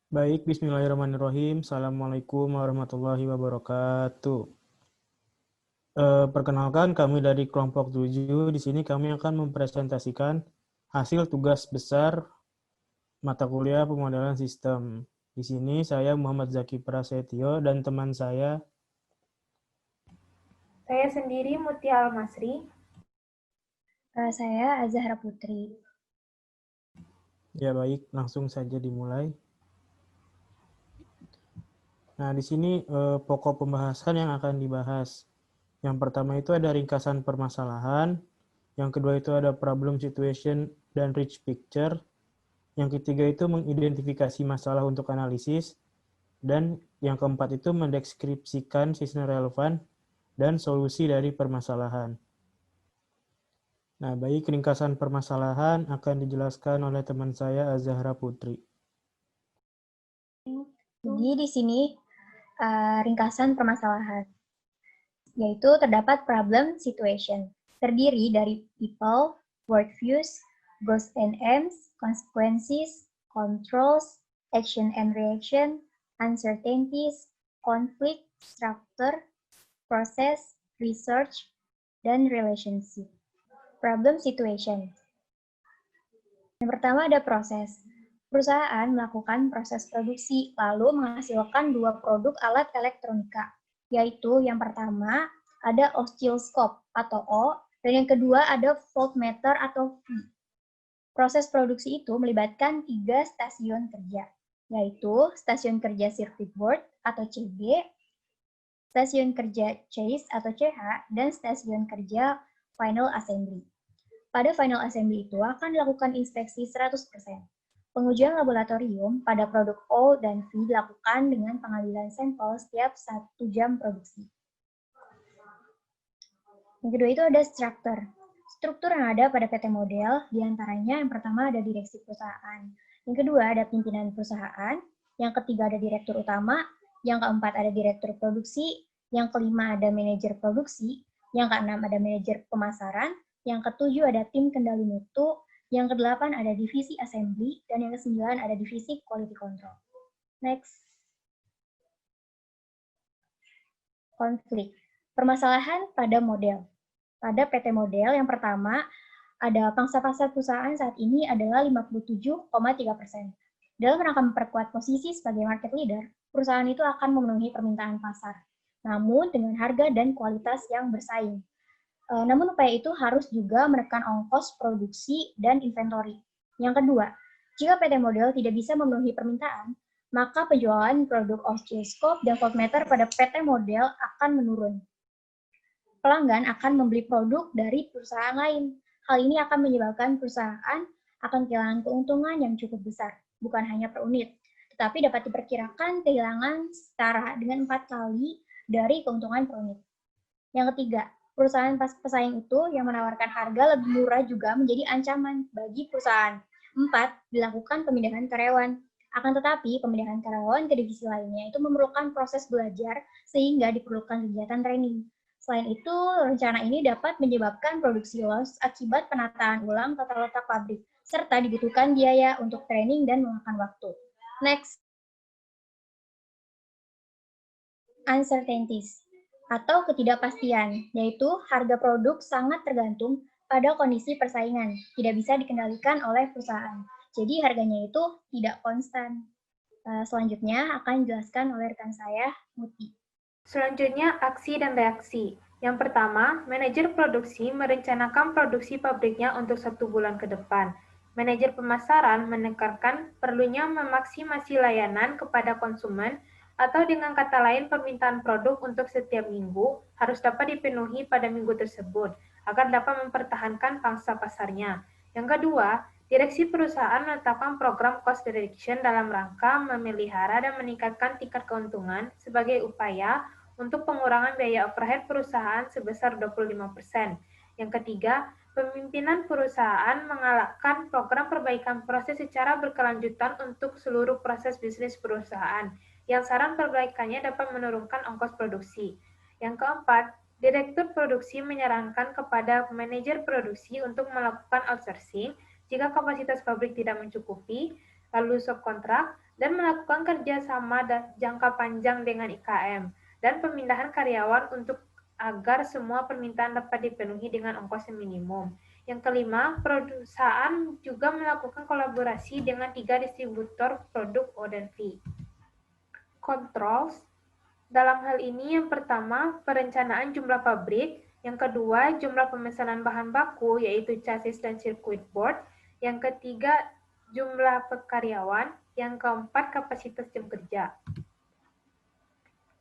Baik, bismillahirrahmanirrahim. Assalamualaikum warahmatullahi wabarakatuh. Perkenalkan, kami dari kelompok 7. Di sini kami akan mempresentasikan hasil tugas besar mata kuliah pemodelan sistem. Di sini saya Muhammad Zaki Prasetyo dan teman saya. Saya sendiri Mutia Almasri. Saya Azahra Putri. Ya baik, langsung saja dimulai. Nah, di sini pokok pembahasan yang akan dibahas. Yang pertama itu ada ringkasan permasalahan, yang kedua itu ada problem situation dan rich picture, yang ketiga itu mengidentifikasi masalah untuk analisis, dan yang keempat itu mendeskripsikan sistem relevan dan solusi dari permasalahan. Nah, baik, ringkasan permasalahan akan dijelaskan oleh teman saya Azahra Putri. Jadi di sini ringkasan permasalahan, yaitu terdapat problem situation, terdiri dari people, worldviews, goals and aims, consequences, controls, action and reaction, uncertainties, conflict, structure, process, research, dan relationship. Problem situation. Yang pertama ada proses. Perusahaan melakukan proses produksi, lalu menghasilkan dua produk alat elektronika, yaitu yang pertama ada oscilloscope atau O, dan yang kedua ada voltmeter atau V. Proses produksi itu melibatkan 3 stasiun kerja, yaitu stasiun kerja circuit board atau CB, stasiun kerja chassis atau CH, dan stasiun kerja final assembly. Pada final assembly itu akan dilakukan inspeksi 100%. Pengujian laboratorium pada produk O dan V dilakukan dengan pengambilan sampel setiap 1 jam produksi. Yang kedua itu ada struktur. Struktur yang ada pada PT Model, diantaranya yang pertama ada direksi perusahaan, yang kedua ada pimpinan perusahaan, yang ketiga ada direktur utama, yang keempat ada direktur produksi, yang kelima ada manajer produksi, yang keenam ada manajer pemasaran, yang ketujuh ada tim kendali mutu, yang kedelapan ada divisi assembly, dan yang kesembilan ada divisi quality control. Next. Konflik. Permasalahan pada model. Pada PT Model yang pertama, ada pangsa pasar perusahaan saat ini adalah 57,3%. Dalam rangka memperkuat posisi sebagai market leader, perusahaan itu akan memenuhi permintaan pasar, namun dengan harga dan kualitas yang bersaing. Namun upaya itu harus juga menekan ongkos produksi dan inventory. Yang kedua, jika PT Model tidak bisa memenuhi permintaan, maka penjualan produk oscilloscope dan voltmeter pada PT Model akan menurun. Pelanggan akan membeli produk dari perusahaan lain. Hal ini akan menyebabkan perusahaan akan kehilangan keuntungan yang cukup besar, bukan hanya per unit, tetapi dapat diperkirakan kehilangan setara dengan 4 kali dari keuntungan per unit. Yang ketiga, perusahaan pesaing itu yang menawarkan harga lebih murah juga menjadi ancaman bagi perusahaan. 4. Dilakukan pemindahan karyawan. Akan tetapi, pemindahan karyawan ke divisi lainnya itu memerlukan proses belajar sehingga diperlukan kegiatan training. Selain itu, rencana ini dapat menyebabkan produksi loss akibat penataan ulang tata letak pabrik, serta dibutuhkan biaya untuk training dan memakan waktu. Next. Uncertainties atau ketidakpastian, yaitu harga produk sangat tergantung pada kondisi persaingan, tidak bisa dikendalikan oleh perusahaan. Jadi harganya itu tidak konstan. Selanjutnya akan dijelaskan oleh rekan saya, Muti. Selanjutnya, aksi dan reaksi. Yang pertama, manajer produksi merencanakan produksi pabriknya untuk 1 bulan ke depan. Manajer pemasaran menekankan perlunya memaksimasi layanan kepada konsumen atau dengan kata lain permintaan produk untuk setiap minggu harus dapat dipenuhi pada minggu tersebut agar dapat mempertahankan pangsa pasarnya. Yang kedua, direksi perusahaan menetapkan program cost reduction dalam rangka memelihara dan meningkatkan tingkat keuntungan sebagai upaya untuk pengurangan biaya overhead perusahaan sebesar 25%. Yang ketiga, pemimpinan perusahaan mengalahkan program perbaikan proses secara berkelanjutan untuk seluruh proses bisnis perusahaan, yang saran perbaikannya dapat menurunkan ongkos produksi. Yang keempat, direktur produksi menyarankan kepada manajer produksi untuk melakukan outsourcing jika kapasitas pabrik tidak mencukupi, lalu subkontrak, dan melakukan kerjasama jangka panjang dengan IKM, dan pemindahan karyawan untuk agar semua permintaan dapat dipenuhi dengan ongkos yang minimum. Yang kelima, perusahaan juga melakukan kolaborasi dengan 3 distributor produk O&V. Controls, dalam hal ini yang pertama, perencanaan jumlah pabrik, yang kedua, jumlah pemesanan bahan baku, yaitu chassis dan circuit board, yang ketiga, jumlah karyawan, yang keempat, kapasitas jam kerja.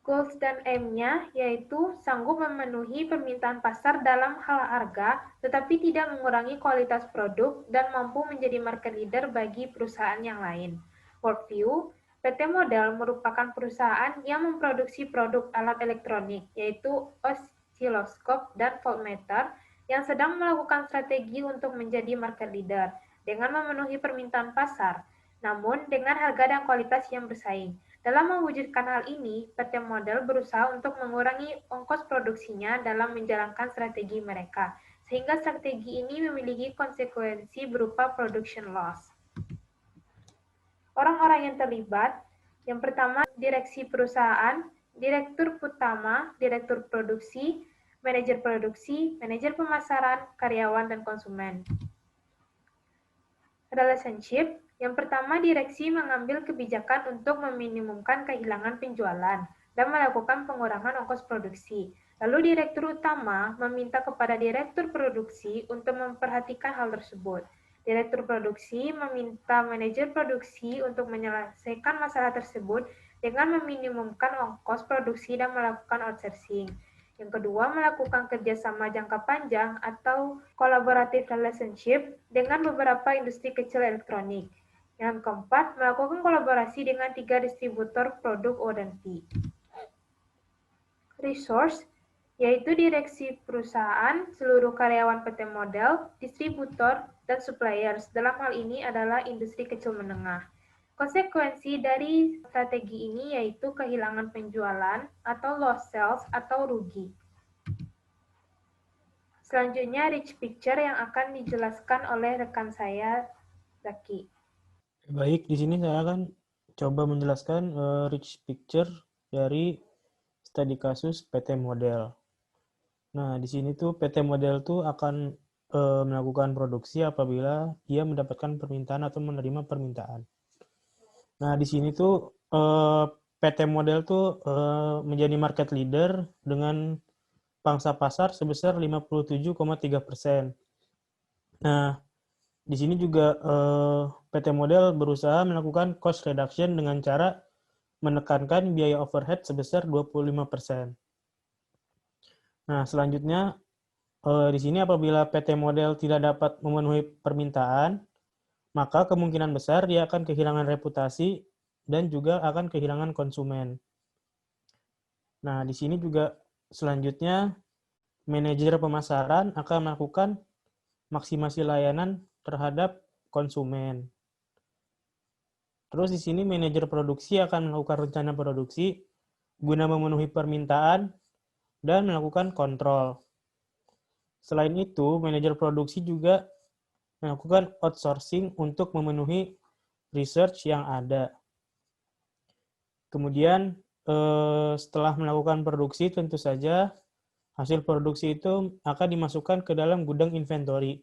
Goals dan aim-nya yaitu sanggup memenuhi permintaan pasar dalam hal harga, tetapi tidak mengurangi kualitas produk dan mampu menjadi market leader bagi perusahaan yang lain. Worldview, PT Model merupakan perusahaan yang memproduksi produk alat elektronik, yaitu osiloskop dan voltmeter, yang sedang melakukan strategi untuk menjadi market leader dengan memenuhi permintaan pasar, namun dengan harga dan kualitas yang bersaing. Dalam mewujudkan hal ini, PT Model berusaha untuk mengurangi ongkos produksinya dalam menjalankan strategi mereka, sehingga strategi ini memiliki konsekuensi berupa production loss. Orang-orang yang terlibat, yang pertama, direksi perusahaan, direktur utama, direktur produksi, manajer pemasaran, karyawan, dan konsumen. Relationship, yang pertama, direksi mengambil kebijakan untuk meminimumkan kehilangan penjualan dan melakukan pengurangan ongkos produksi. Lalu direktur utama meminta kepada direktur produksi untuk memperhatikan hal tersebut. Direktur produksi meminta manajer produksi untuk menyelesaikan masalah tersebut dengan meminimumkan ongkos produksi dan melakukan outsourcing. Yang kedua, melakukan kerjasama jangka panjang atau collaborative relationship dengan beberapa industri kecil elektronik. Yang keempat, melakukan kolaborasi dengan 3 distributor produk O&V. Resource, yaitu direksi perusahaan, seluruh karyawan PT Model, distributor, dan suppliers. Dalam hal ini adalah industri kecil menengah. Konsekuensi dari strategi ini yaitu kehilangan penjualan atau lost sales atau rugi. Selanjutnya, rich picture yang akan dijelaskan oleh rekan saya, Zaki. Baik, di sini saya akan coba menjelaskan rich picture dari studi kasus PT Model. Nah, di sini tuh PT Model tuh akan melakukan produksi apabila dia mendapatkan permintaan atau menerima permintaan. Nah, di sini tuh PT Model tuh menjadi market leader dengan pangsa pasar sebesar 57,3%. Nah, di sini juga PT Model berusaha melakukan cost reduction dengan cara menekankan biaya overhead sebesar 25%. Nah, selanjutnya di sini apabila PT Model tidak dapat memenuhi permintaan, maka kemungkinan besar dia akan kehilangan reputasi dan juga akan kehilangan konsumen. Nah, di sini juga selanjutnya manajer pemasaran akan melakukan maksimasi layanan terhadap konsumen. Terus di sini manajer produksi akan melakukan rencana produksi guna memenuhi permintaan dan melakukan kontrol. Selain itu, manajer produksi juga melakukan outsourcing untuk memenuhi research yang ada. Kemudian setelah melakukan produksi, tentu saja hasil produksi itu akan dimasukkan ke dalam gudang inventory.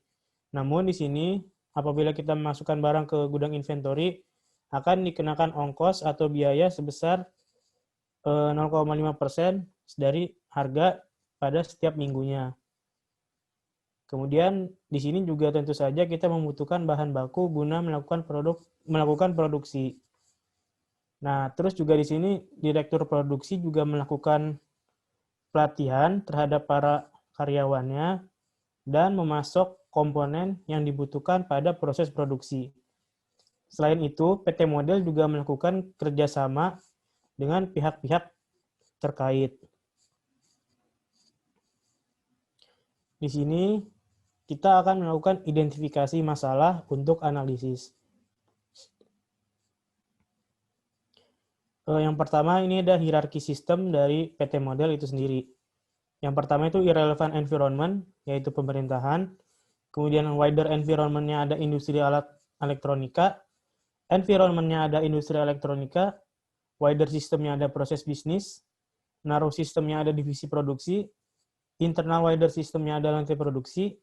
Namun di sini, apabila kita memasukkan barang ke gudang inventory, akan dikenakan ongkos atau biaya sebesar 0,5% dari harga pada setiap minggunya. Kemudian di sini juga tentu saja kita membutuhkan bahan baku guna melakukan produksi. Nah, terus juga di sini direktur produksi juga melakukan pelatihan terhadap para karyawannya dan memasok komponen yang dibutuhkan pada proses produksi. Selain itu, PT Model juga melakukan kerjasama dengan pihak-pihak terkait. Di sini kita akan melakukan identifikasi masalah untuk analisis. Yang pertama ini ada hierarki sistem dari PT Model itu sendiri. Yang pertama itu irrelevant environment, yaitu pemerintahan. Kemudian wider environment-nya ada industri alat elektronika. Environment-nya ada industri elektronika, wider system-nya ada proses bisnis, narrow system-nya ada divisi produksi, internal wider system-nya ada lantai produksi,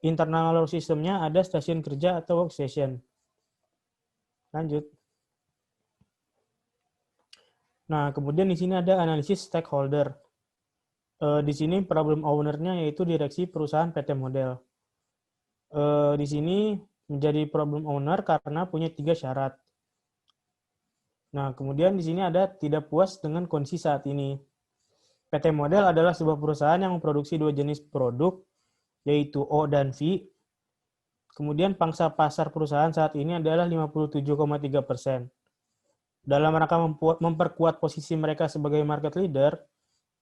internal narrow system-nya ada stasiun kerja atau workstation. Lanjut. Nah, kemudian di sini ada analisis stakeholder. Di sini problem owner-nya yaitu direksi perusahaan PT Model. Di sini menjadi problem owner karena punya 3 syarat. Nah, kemudian di sini ada tidak puas dengan kondisi saat ini. PT Model adalah sebuah perusahaan yang memproduksi 2 jenis produk, yaitu O dan V. Kemudian pangsa pasar perusahaan saat ini adalah 57,3%. Dalam rangka memperkuat posisi mereka sebagai market leader,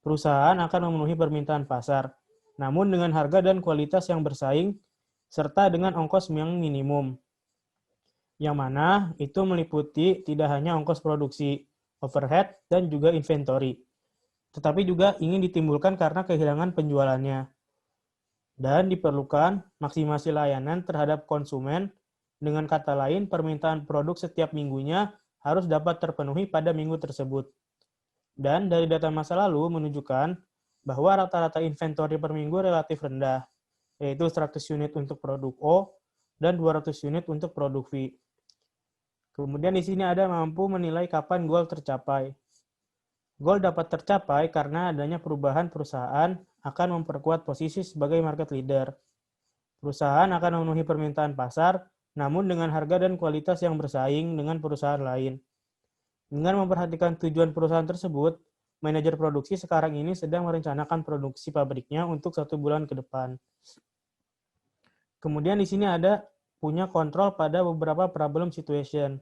perusahaan akan memenuhi permintaan pasar, namun dengan harga dan kualitas yang bersaing, serta dengan ongkos yang minimum. Yang mana itu meliputi tidak hanya ongkos produksi, overhead, dan juga inventory, tetapi juga ingin ditimbulkan karena kehilangan penjualannya. Dan diperlukan maksimasi layanan terhadap konsumen, dengan kata lain permintaan produk setiap minggunya harus dapat terpenuhi pada minggu tersebut. Dan dari data masa lalu menunjukkan bahwa rata-rata inventory per minggu relatif rendah, yaitu 100 unit untuk produk O dan 200 unit untuk produk V. Kemudian di sini ada mampu menilai kapan goal tercapai. Goal dapat tercapai karena adanya perubahan perusahaan akan memperkuat posisi sebagai market leader. Perusahaan akan memenuhi permintaan pasar, namun dengan harga dan kualitas yang bersaing dengan perusahaan lain. Dengan memperhatikan tujuan perusahaan tersebut, manajer produksi sekarang ini sedang merencanakan produksi pabriknya untuk 1 bulan ke depan. Kemudian di sini ada punya kontrol pada beberapa problem situation.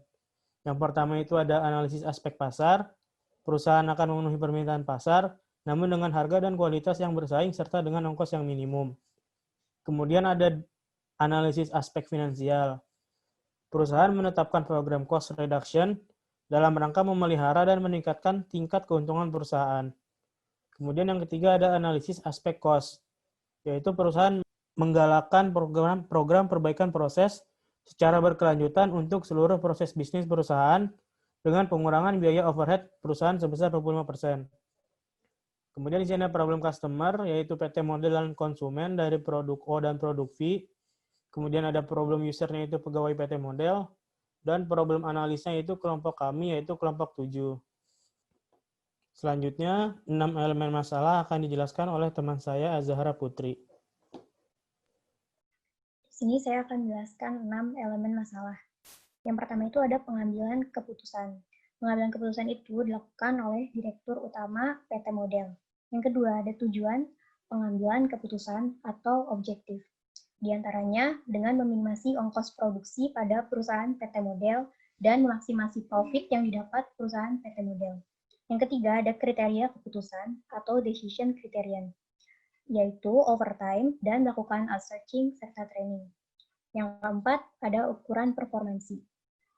Yang pertama itu ada analisis aspek pasar. Perusahaan akan memenuhi permintaan pasar, namun dengan harga dan kualitas yang bersaing serta dengan ongkos yang minimum. Kemudian ada analisis aspek finansial. Perusahaan menetapkan program cost reduction dalam rangka memelihara dan meningkatkan tingkat keuntungan perusahaan. Kemudian yang ketiga ada analisis aspek cost, yaitu perusahaan menggalakkan program perbaikan proses secara berkelanjutan untuk seluruh proses bisnis perusahaan dengan pengurangan biaya overhead perusahaan sebesar 25%. Kemudian di sini ada problem customer, yaitu PT Model dan konsumen dari produk O dan produk V. Kemudian ada problem user-nya, yaitu pegawai PT Model. Dan problem analisnya yaitu kelompok kami, yaitu kelompok 7. Selanjutnya, 6 elemen masalah akan dijelaskan oleh teman saya, Azahra Putri. Di sini saya akan menjelaskan 6 elemen masalah. Yang pertama itu ada pengambilan keputusan. Pengambilan keputusan itu dilakukan oleh Direktur Utama PT Model. Yang kedua ada tujuan pengambilan keputusan atau objektif. Di antaranya dengan meminimasi ongkos produksi pada perusahaan PT Model dan memaksimasi profit yang didapat perusahaan PT Model. Yang ketiga ada kriteria keputusan atau decision criterion, yaitu overtime dan melakukan outsourcing serta training. Yang keempat ada ukuran performansi,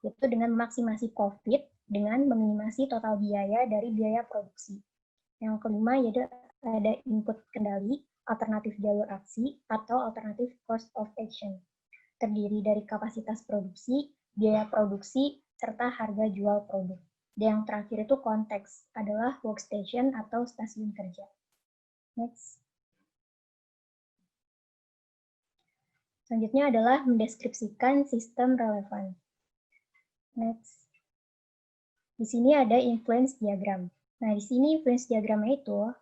yaitu dengan memaksimasi profit dengan meminimasi total biaya dari biaya produksi. Yang kelima yaitu ada input kendali, alternatif jalur aksi, atau alternatif course of action. Terdiri dari kapasitas produksi, biaya produksi, serta harga jual produk. Dan yang terakhir itu konteks, adalah workstation atau stasiun kerja. Next. Selanjutnya adalah mendeskripsikan sistem relevan. Next. Di sini ada influence diagram. Nah, di sini influence diagramnya itu,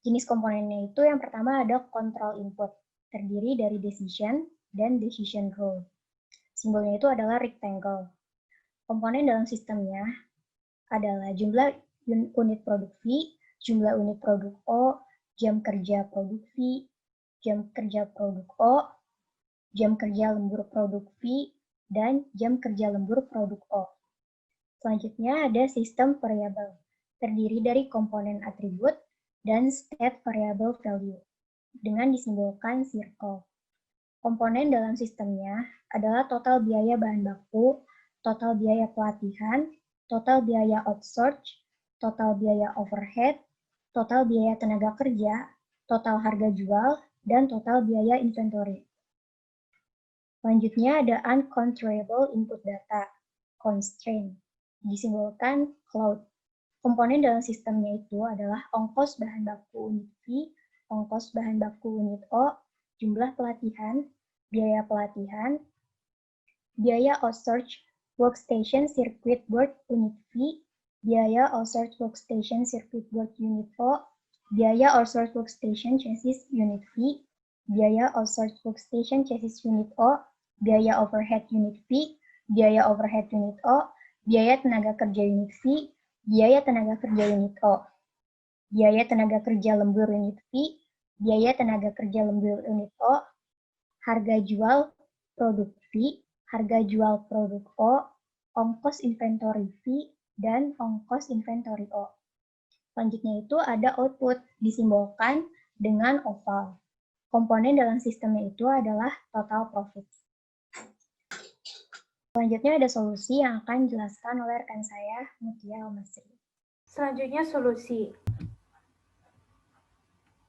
jenis komponennya itu yang pertama ada control input, terdiri dari decision dan decision rule. Simbolnya itu adalah rectangle. Komponen dalam sistemnya adalah jumlah unit produk V, jumlah unit produk O, jam kerja produk V, jam kerja produk O, jam kerja lembur produk V, dan jam kerja lembur produk O. Selanjutnya ada sistem variabel, terdiri dari komponen atribut dan state variable value, dengan disimbolkan circle. Komponen dalam sistemnya adalah total biaya bahan baku, total biaya pelatihan, total biaya outsource, total biaya overhead, total biaya tenaga kerja, total harga jual, dan total biaya inventory. Selanjutnya ada uncontrollable input data. constraint, disimbolkan cloud. Komponen dalam sistemnya itu adalah ongkos bahan baku unit V, ongkos bahan baku unit O, jumlah pelatihan, biaya pelatihan, biaya outsource workstation circuit board unit V, biaya outsource workstation circuit board unit O, biaya outsource workstation chassis unit V, biaya outsource workstation chassis unit O, biaya overhead unit V, biaya overhead unit O, biaya tenaga kerja unit V, biaya tenaga kerja unit O, biaya tenaga kerja lembur unit V, biaya tenaga kerja lembur unit O, harga jual produk V, harga jual produk O, ongkos inventory V, dan ongkos inventory O. Selanjutnya itu ada output, disimbolkan dengan oval. Komponen dalam sistemnya itu adalah total profit. Selanjutnya ada solusi yang akan dijelaskan oleh rekan saya, Mutia Almasri. Selanjutnya solusi.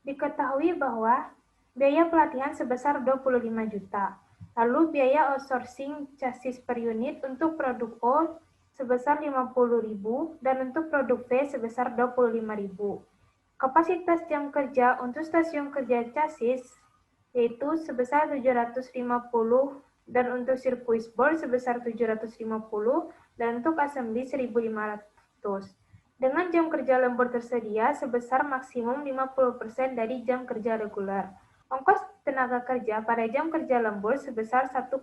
Diketahui bahwa biaya pelatihan sebesar 25 juta. Lalu biaya outsourcing chassis per unit untuk produk O sebesar 50.000 dan untuk produk V sebesar 25.000. Kapasitas jam kerja untuk stasiun kerja chassis yaitu sebesar 750 dan untuk sirkuit board sebesar 750 dan untuk assembly 1.500. Dengan jam kerja lembur tersedia sebesar maksimum 50% dari jam kerja reguler. Ongkos tenaga kerja pada jam kerja lembur sebesar 1,25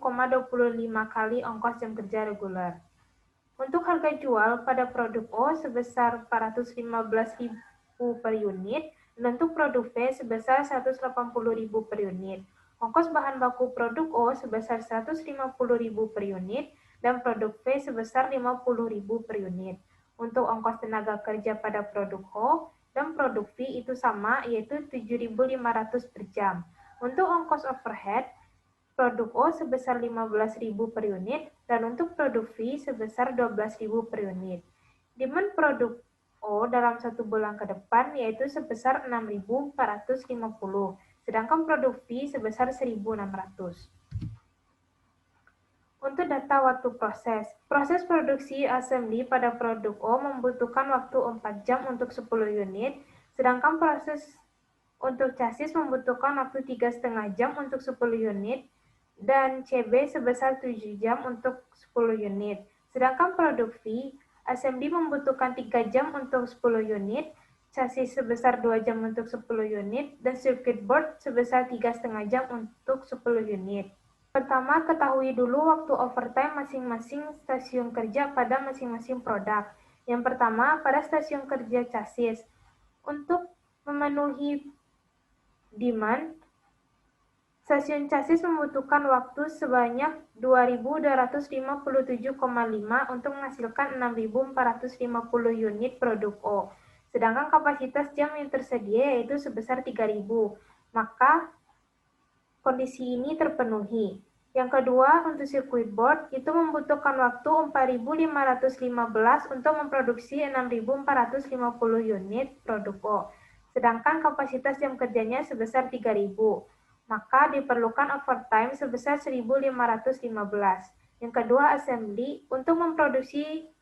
kali ongkos jam kerja reguler. Untuk harga jual pada produk O sebesar 415.000 per unit dan untuk produk V sebesar 180.000 per unit. Ongkos bahan baku produk O sebesar 150.000 per unit dan produk V sebesar 50.000 per unit. Untuk ongkos tenaga kerja pada produk O dan produk V itu sama, yaitu 7.500 per jam. Untuk ongkos overhead, produk O sebesar 15.000 per unit dan untuk produk V sebesar 12.000 per unit. Demand produk O dalam 1 bulan ke depan yaitu sebesar 6.450, sedangkan produk V sebesar 1.600. Untuk data waktu proses. Proses produksi assembly pada produk O membutuhkan waktu 4 jam untuk 10 unit, sedangkan proses untuk chassis membutuhkan waktu 3,5 jam untuk 10 unit, dan CB sebesar 7 jam untuk 10 unit. Sedangkan produk V, assembly membutuhkan 3 jam untuk 10 unit, chassis sebesar 2 jam untuk 10 unit, dan circuit board sebesar 3,5 jam untuk 10 unit. Pertama, ketahui dulu waktu overtime masing-masing stasiun kerja pada masing-masing produk. Yang pertama, pada stasiun kerja chassis. Untuk memenuhi demand, stasiun chassis membutuhkan waktu sebanyak 2.257,5 untuk menghasilkan 6.450 unit produk O. Sedangkan kapasitas jam yang tersedia yaitu sebesar 3.000. Maka kondisi ini terpenuhi. Yang kedua, untuk circuit board itu membutuhkan waktu 4.515 untuk memproduksi 6.450 unit produk O. Sedangkan kapasitas jam kerjanya sebesar 3.000. Maka diperlukan overtime sebesar 1.515. Yang kedua, assembly untuk memproduksi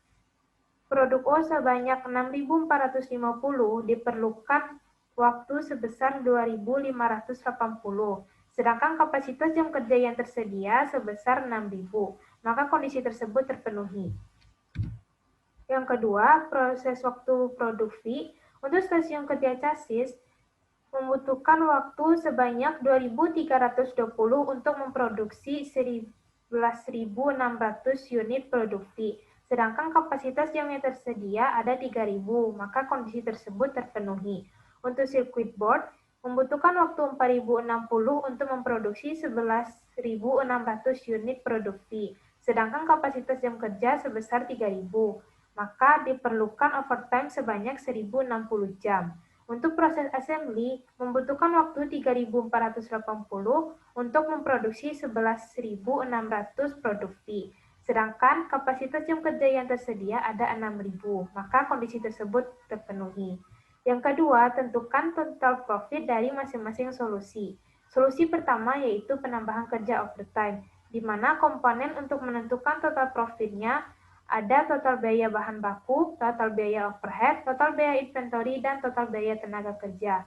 produk O sebanyak 6.450 diperlukan waktu sebesar 2.580. Sedangkan kapasitas jam kerja yang tersedia sebesar 6.000, maka kondisi tersebut terpenuhi. Yang kedua, proses waktu produk V untuk stasiun kerja chassis membutuhkan waktu sebanyak 2.320 untuk memproduksi 11.600 unit produk V. Sedangkan kapasitas jam yang tersedia ada 3.000, maka kondisi tersebut terpenuhi. Untuk circuit board, membutuhkan waktu 4.060 untuk memproduksi 11.600 unit produk V, sedangkan kapasitas jam kerja sebesar 3.000, maka diperlukan overtime sebanyak 1.060 jam. Untuk proses assembly, membutuhkan waktu 3.480 untuk memproduksi 11.600 produk V, sedangkan kapasitas jam kerja yang tersedia ada 6.000, maka kondisi tersebut terpenuhi. Yang kedua, tentukan total profit dari masing-masing solusi. Solusi pertama yaitu penambahan kerja overtime, di mana komponen untuk menentukan total profitnya Ada total biaya bahan baku, total biaya overhead, total biaya inventory, dan total biaya tenaga kerja.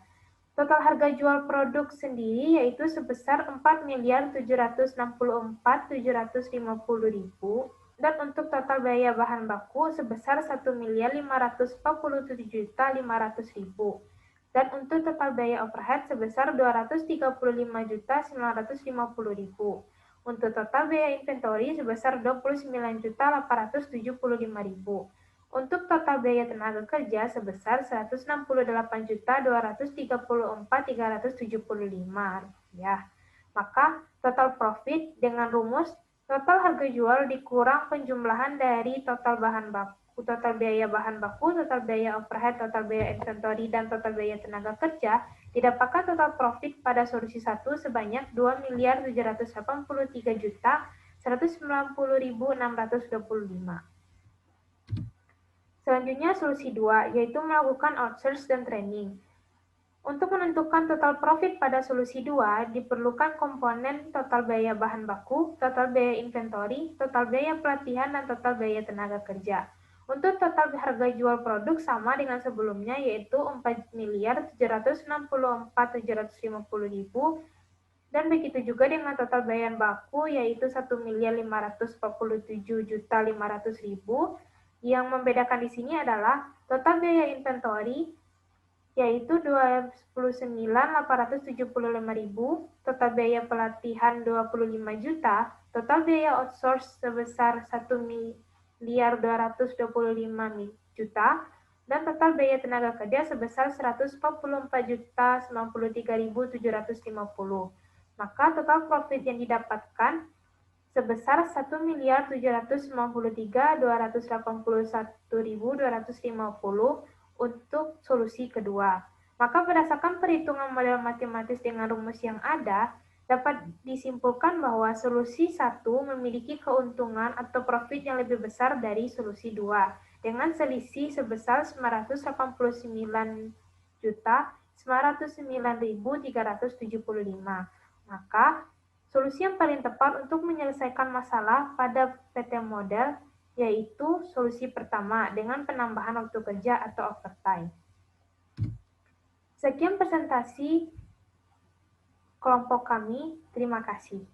Total harga jual produk sendiri yaitu sebesar 4.764.750.000 dan untuk total biaya bahan baku sebesar 1.547.500.000 dan untuk total biaya overhead sebesar 235.950.000. Untuk total biaya inventory sebesar 29.875.000. Untuk total biaya tenaga kerja sebesar 168.234.375 rupiah. Maka total profit dengan rumus total harga jual dikurang penjumlahan dari total bahan baku, total biaya bahan baku, total biaya overhead, total biaya inventory, dan total biaya tenaga kerja didapatkan total profit pada solusi 1 sebanyak 2.783.190.625. Selanjutnya solusi 2, yaitu melakukan outsource dan training. Untuk menentukan total profit pada solusi 2, diperlukan komponen total biaya bahan baku, total biaya inventory, total biaya pelatihan, dan total biaya tenaga kerja. Untuk total harga jual produk sama dengan sebelumnya, yaitu 4.764.750.000, dan begitu juga dengan total biaya baku, yaitu 1.547.500.000. Yang membedakan di sini adalah total biaya inventory yaitu 29.875.000, total biaya pelatihan 25 juta, total biaya outsource sebesar 1.225 juta, dan total biaya tenaga kerja sebesar 144.093.750. Maka total profit yang didapatkan sebesar 1.783.281.250 untuk solusi kedua. Maka berdasarkan perhitungan model matematis dengan rumus yang ada, dapat disimpulkan bahwa solusi 1 memiliki keuntungan atau profit yang lebih besar dari solusi 2, dengan selisih sebesar 989.909.375. Maka solusi yang paling tepat untuk menyelesaikan masalah pada PT model yaitu solusi pertama dengan penambahan waktu kerja atau overtime. Sekian presentasi kelompok kami. Terima kasih.